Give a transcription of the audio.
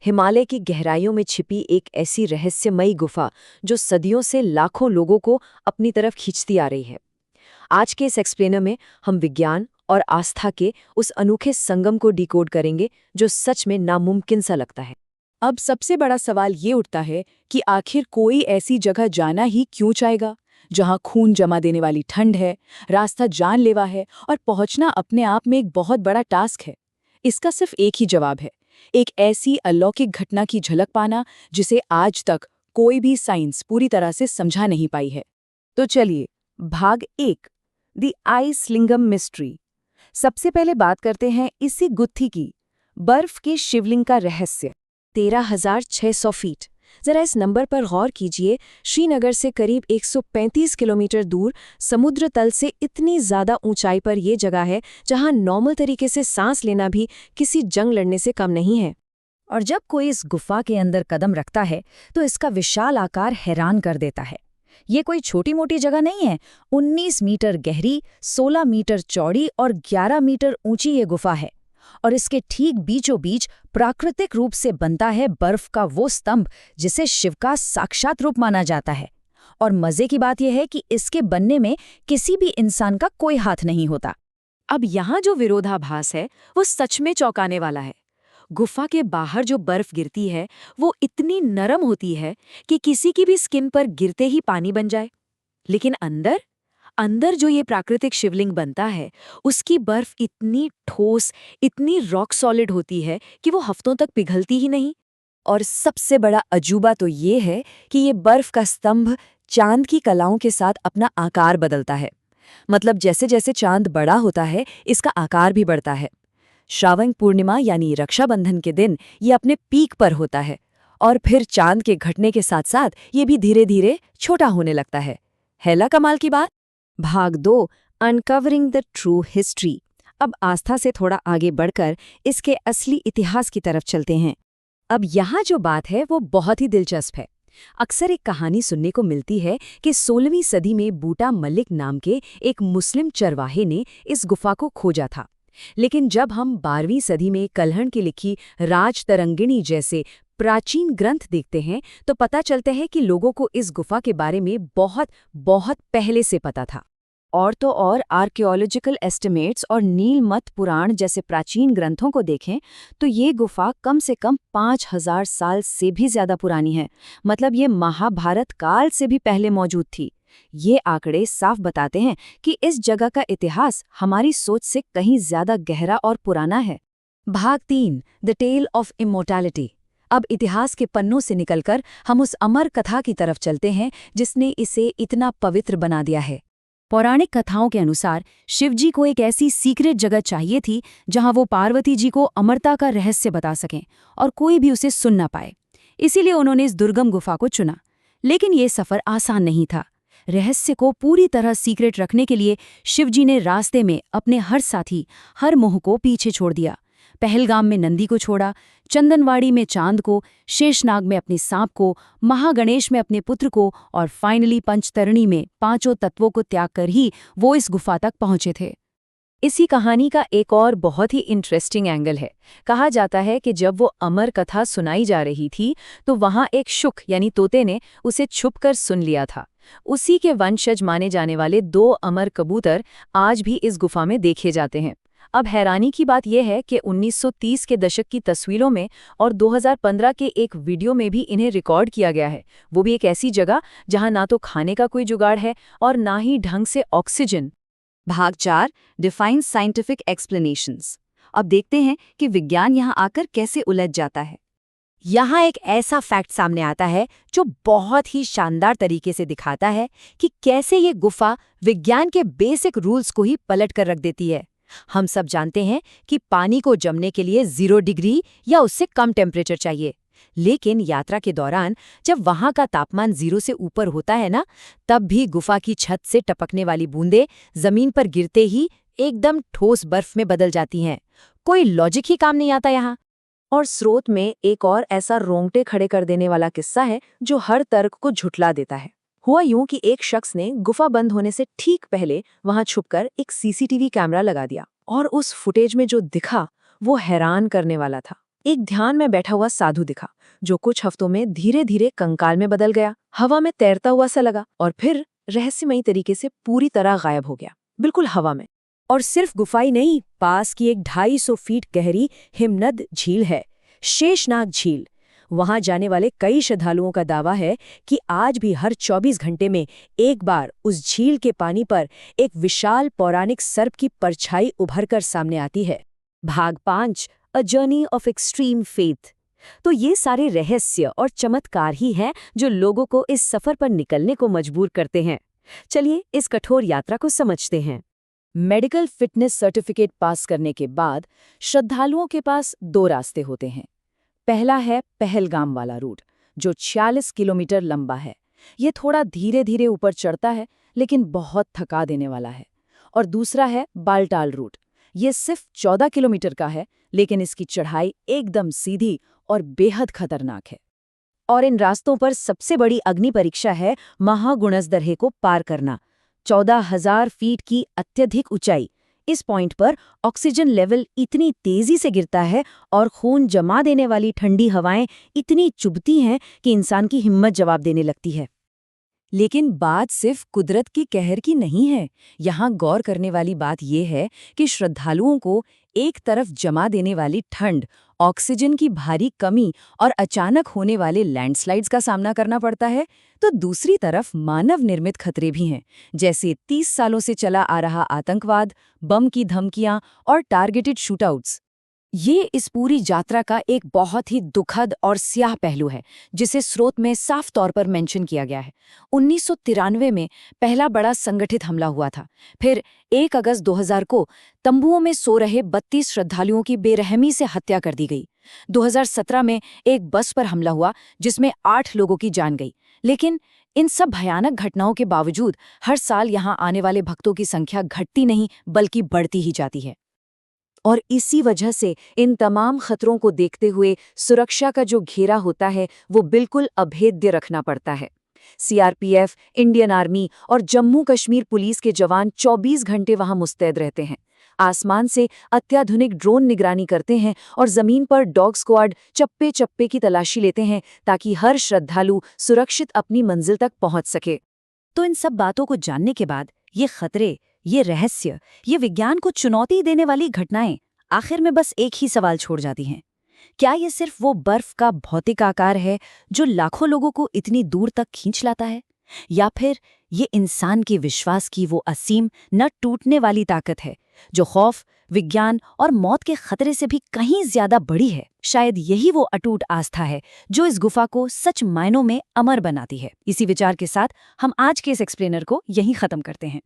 हिमालय की गहराइयों में छिपी एक ऐसी रहस्यमयी गुफा जो सदियों से लाखों लोगों को अपनी तरफ खींचती आ रही है। आज के इस एक्सप्लेनर में हम विज्ञान और आस्था के उस अनोखे संगम को डिकोड करेंगे जो सच में नामुमकिन सा लगता है। अब सबसे बड़ा सवाल ये उठता है कि आखिर कोई ऐसी जगह जाना ही क्यों चाहेगा जहां खून जमा देने वाली ठंड है, रास्ता जानलेवा है और पहुंचना अपने आप में एक बहुत बड़ा टास्क है। इसका सिर्फ एक ही जवाब है, एक ऐसी अलौकिक घटना की झलक पाना जिसे आज तक कोई भी साइंस पूरी तरह से समझा नहीं पाई है। तो चलिए, भाग 1, द आइस लिंगम मिस्ट्री। सबसे पहले बात करते हैं इसी गुत्थी की, बर्फ के शिवलिंग का रहस्य। 13,600 फीट। जरा इस नंबर पर गौर कीजिए। श्रीनगर से करीब 135 किलोमीटर दूर समुद्र तल से इतनी ज़्यादा ऊंचाई पर यह जगह है जहां नॉर्मल तरीके से सांस लेना भी किसी जंग लड़ने से कम नहीं है। और जब कोई इस गुफा के अंदर कदम रखता है तो इसका विशाल आकार हैरान कर देता है। ये कोई छोटी मोटी जगह नहीं है। 19 मीटर गहरी, 16 मीटर चौड़ी और 11 मीटर ऊंची ये गुफा है। और इसके ठीक बीचों बीच प्राकृतिक रूप से बनता है बर्फ का वो स्तंभ जिसे शिव का साक्षात रूप माना जाता है। और मजे की बात यह है कि इसके बनने में किसी भी इंसान का कोई हाथ नहीं होता। अब यहाँ जो विरोधाभास है वो सच में चौंकाने वाला है। गुफा के बाहर जो बर्फ गिरती है वो इतनी नरम होती है कि किसी की भी स्किन पर गिरते ही पानी बन जाए। लेकिन अंदर अंदर जो ये प्राकृतिक शिवलिंग बनता है उसकी बर्फ इतनी ठोस, इतनी रॉक सॉलिड होती है कि वो हफ्तों तक पिघलती ही नहीं। और सबसे बड़ा अजूबा तो ये है कि ये बर्फ का स्तंभ चांद की कलाओं के साथ अपना आकार बदलता है। मतलब जैसे जैसे चांद बड़ा होता है इसका आकार भी बढ़ता है। श्रावण पूर्णिमा यानी रक्षाबंधन के दिन ये अपने पीक पर होता है और फिर चांद के घटने के साथ साथ ये भी धीरे धीरे छोटा होने लगता है। हैला कमाल की बात। भाग 2, अनकवरिंग द ट्रू हिस्ट्री। अब आस्था से थोड़ा आगे बढ़कर इसके असली इतिहास की तरफ चलते हैं। अब यहाँ जो बात है वो बहुत ही दिलचस्प है। अक्सर एक कहानी सुनने को मिलती है कि 16वीं सदी में बूटा मलिक नाम के एक मुस्लिम चरवाहे ने इस गुफा को खोजा था। लेकिन जब हम 12वीं सदी में कल्हण की लिखी राजतरंगिणी जैसे प्राचीन ग्रंथ देखते हैं तो पता चलता है कि लोगों को इस गुफा के बारे में बहुत बहुत पहले से पता था। और तो और आर्कियोलॉजिकल एस्टिमेट्स और नीलमत पुराण जैसे प्राचीन ग्रंथों को देखें तो ये गुफा कम से कम 5000 साल से भी ज्यादा पुरानी है। मतलब ये महाभारत काल से भी पहले मौजूद थी। ये आंकड़े साफ बताते हैं कि इस जगह का इतिहास हमारी सोच से कहीं ज्यादा गहरा और पुराना है। भाग 3, द टेल ऑफ इमोर्टैलिटी। अब इतिहास के पन्नों से निकलकर हम उस अमर कथा की तरफ चलते हैं जिसने इसे इतना पवित्र बना दिया है। पौराणिक कथाओं के अनुसार शिवजी को एक ऐसी सीक्रेट जगह चाहिए थी जहां वो पार्वती जी को अमरता का रहस्य बता सकें और कोई भी उसे सुन ना पाए। इसीलिए उन्होंने इस दुर्गम गुफा को चुना। लेकिन ये सफर आसान नहीं था। रहस्य को पूरी तरह सीक्रेट रखने के लिए शिवजी ने रास्ते में अपने हर साथी, हर मोह को पीछे छोड़ दिया। पहलगाम में नंदी को छोड़ा, चंदनवाड़ी में चांद को, शेषनाग में अपने सांप को, महागणेश में अपने पुत्र को और फाइनली पंचतरणी में 5 तत्वों को त्याग कर ही वो इस गुफा तक पहुंचे थे। इसी कहानी का एक और बहुत ही इंटरेस्टिंग एंगल है। कहा जाता है कि जब वो अमर कथा सुनाई जा रही थी तो वहां एक शुक यानी तोते ने उसे छुपकर सुन लिया था। उसी के वंशज माने जाने वाले 2 अमर कबूतर आज भी इस गुफा में देखे जाते हैं। अब हैरानी की बात यह है कि 1930 के दशक की तस्वीरों में और 2015 के एक वीडियो में भी इन्हें रिकॉर्ड किया गया है। वो भी एक ऐसी जगह जहां ना तो खाने का कोई जुगाड़ है और ना ही ढंग से ऑक्सीजन। भाग 4, डिफाइन साइंटिफिक एक्सप्लेनेशंस। अब देखते हैं कि विज्ञान यहाँ आकर कैसे उलझ जाता है। यहाँ एक ऐसा फैक्ट सामने आता है जो बहुत ही शानदार तरीके से दिखाता है कि कैसे ये गुफा विज्ञान के बेसिक रूल्स को ही पलट कर रख देती है। हम सब जानते हैं कि पानी को जमने के लिए 0 डिग्री या उससे कम टेम्परेचर चाहिए। लेकिन यात्रा के दौरान जब वहां का तापमान 0 से ऊपर होता है ना, तब भी गुफा की छत से टपकने वाली बूंदें जमीन पर गिरते ही एकदम ठोस बर्फ में बदल जाती हैं। कोई लॉजिक ही काम नहीं आता यहाँ। और स्रोत में एक और ऐसा रोंगटे खड़े कर देने वाला किस्सा है जो हर तर्क को झुठला देता है। हुआ यूं कि एक शख्स ने गुफा बंद होने से ठीक पहले वहां छुपकर एक सीसीटीवी कैमरा लगा दिया और उस फुटेज में जो दिखा वो हैरान करने वाला था। एक ध्यान में बैठा हुआ साधु दिखा, जो कुछ हफ्तों में धीरे धीरे कंकाल में बदल गया, हवा में तैरता हुआ सा लगा और फिर रहस्यमयी तरीके से पूरी तरह गायब हो गया, बिल्कुल हवा में। और सिर्फ गुफाई नहीं, पास की एक 250 फीट गहरी हिमनद झील है, शेषनाग झील। वहां जाने वाले कई श्रद्धालुओं का दावा है कि आज भी हर 24 घंटे में एक बार उस झील के पानी पर एक विशाल पौराणिक सर्प की परछाई उभरकर सामने आती है। भाग 5, a journey of extreme faith. तो ये सारे रहस्य और चमत्कार ही हैं जो लोगों को इस सफर पर निकलने को मजबूर करते हैं। चलिए इस कठोर यात्रा को समझते हैं। मेडिकल फिटनेस सर्टिफिकेट पास करने के बाद श्रद्धालुओं के पास 2 रास्ते होते हैं। पहला है पहलगाम वाला रूट, जो 46 किलोमीटर लंबा है। ये थोड़ा धीरे धीरे ऊपर चढ़ता है, लेकिन बहुत थका देने वाला है। और दूसरा है बालटाल रूट। ये सिर्फ 14 किलोमीटर का है, लेकिन इसकी चढ़ाई एकदम सीधी और बेहद खतरनाक है। और इन रास्तों पर सबसे बड़ी अग्नि परीक्षा है महागुणसदर्हे को पार करना। 14,000 फीट की अत्यधिक ऊंचाई। इस पॉइंट पर ऑक्सीजन लेवल इतनी तेजी से गिरता है और खून जमा देने वाली ठंडी हवाएं इतनी चुभती हैं कि इंसान की हिम्मत जवाब देने लगती है। लेकिन बात सिर्फ कुदरत की कहर की नहीं है। यहाँ गौर करने वाली बात यह है कि श्रद्धालुओं को एक तरफ जमा देने वाली ठंड, ऑक्सीजन की भारी कमी और अचानक होने वाले लैंडस्लाइड्स का सामना करना पड़ता है, तो दूसरी तरफ मानव निर्मित खतरे भी हैं, जैसे 30 सालों से चला आ रहा आतंकवाद, बम की धमकियां और टारगेटेड शूटआउट्स। ये इस पूरी यात्रा का एक बहुत ही दुखद और स्याह पहलू है, जिसे स्रोत में साफ तौर पर मेंशन किया गया है। 1993 में पहला बड़ा संगठित हमला हुआ था। फिर 1 अगस्त 2000 को तंबुओं में सो रहे 32 श्रद्धालुओं की बेरहमी से हत्या कर दी गई। 2017 में एक बस पर हमला हुआ, जिसमें 8 लोगों की जान गई। लेकिन इन सब भयानक घटनाओं के बावजूद हर साल यहाँ आने वाले भक्तों की संख्या घटती नहीं, बल्कि बढ़ती ही जाती है। और इसी वजह से इन तमाम खतरों को देखते हुए सुरक्षा का जो घेरा होता है, वो बिल्कुल अभेद्य रखना पड़ता है। सीआरपीएफ, इंडियन आर्मी और जम्मू कश्मीर पुलिस के जवान 24 घंटे वहां मुस्तैद रहते हैं। आसमान से अत्याधुनिक ड्रोन निगरानी करते हैं और जमीन पर डॉग स्क्वाड चप्पे चप्पे की तलाशी लेते हैं, ताकि हर श्रद्धालु सुरक्षित अपनी मंजिल तक पहुंच सके। तो इन सब बातों को जानने के बाद ये खतरे, ये रहस्य, ये विज्ञान को चुनौती देने वाली घटनाएं आखिर में बस एक ही सवाल छोड़ जाती हैं। क्या ये सिर्फ वो बर्फ का भौतिक आकार है जो लाखों लोगों को इतनी दूर तक खींच लाता है, या फिर ये इंसान के विश्वास की वो असीम, न टूटने वाली ताकत है जो खौफ, विज्ञान और मौत के खतरे से भी कहीं ज्यादा बड़ी है? शायद यही वो अटूट आस्था है जो इस गुफा को सच मायनों में अमर बनाती है। इसी विचार के साथ हम आज के इस एक्सप्लेनर को यहीं खत्म करते हैं।